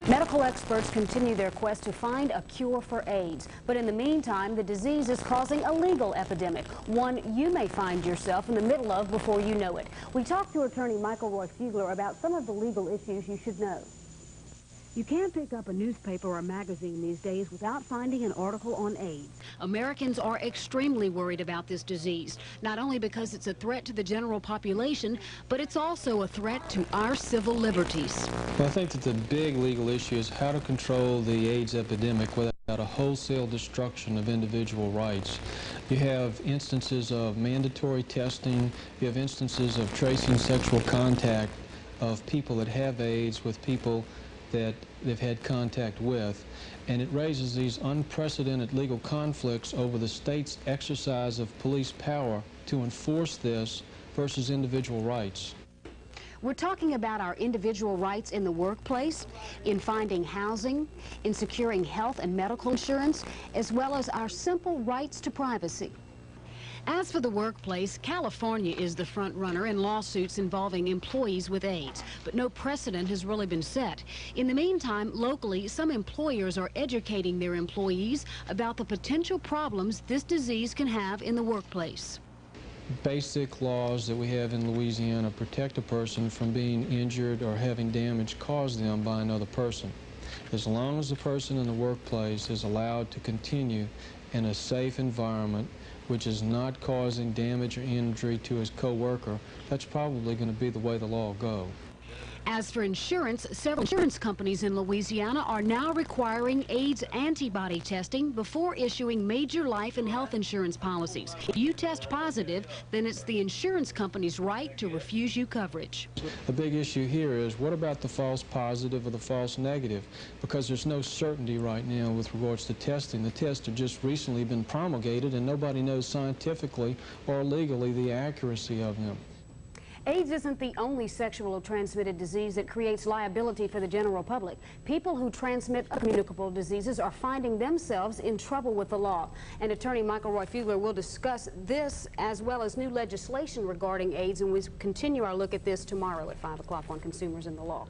Medical experts continue their quest to find a cure for AIDS. But in the meantime, the disease is causing a legal epidemic, one you may find yourself in the middle of before you know it. We talked to attorney Michael Roy Fugler about some of the legal issues you should know. You can't pick up a newspaper or a magazine these days without finding an article on AIDS. Americans are extremely worried about this disease, not only because it's a threat to the general population, but it's also a threat to our civil liberties. Well, I think that the big legal issue is how to control the AIDS epidemic without a wholesale destruction of individual rights. You have instances of mandatory testing, you have instances of tracing sexual contact of people that have AIDS with people that they've had contact with, and it raises these unprecedented legal conflicts over the state's exercise of police power to enforce this versus individual rights. We're talking about our individual rights in the workplace, in finding housing, in securing health and medical insurance, as well as our simple rights to privacy. As for the workplace, California is the front runner in lawsuits involving employees with AIDS, but no precedent has really been set. In the meantime, locally, some employers are educating their employees about the potential problems this disease can have in the workplace. Basic laws that we have in Louisiana protect a person from being injured or having damage caused them by another person. As long as the person in the workplace is allowed to continue in a safe environment which is not causing damage or injury to his co-worker, that's probably going to be the way the law will go. As for insurance, several insurance companies in Louisiana are now requiring AIDS antibody testing before issuing major life and health insurance policies. If you test positive, then it's the insurance company's right to refuse you coverage. The big issue here is, what about the false positive or the false negative? Because there's no certainty right now with regards to testing. The tests have just recently been promulgated and nobody knows scientifically or legally the accuracy of them. AIDS isn't the only sexually transmitted disease that creates liability for the general public. People who transmit communicable diseases are finding themselves in trouble with the law. And attorney Michael Roy Fugler will discuss this as well as new legislation regarding AIDS, and we continue our look at this tomorrow at 5 o'clock on Consumers in the Law.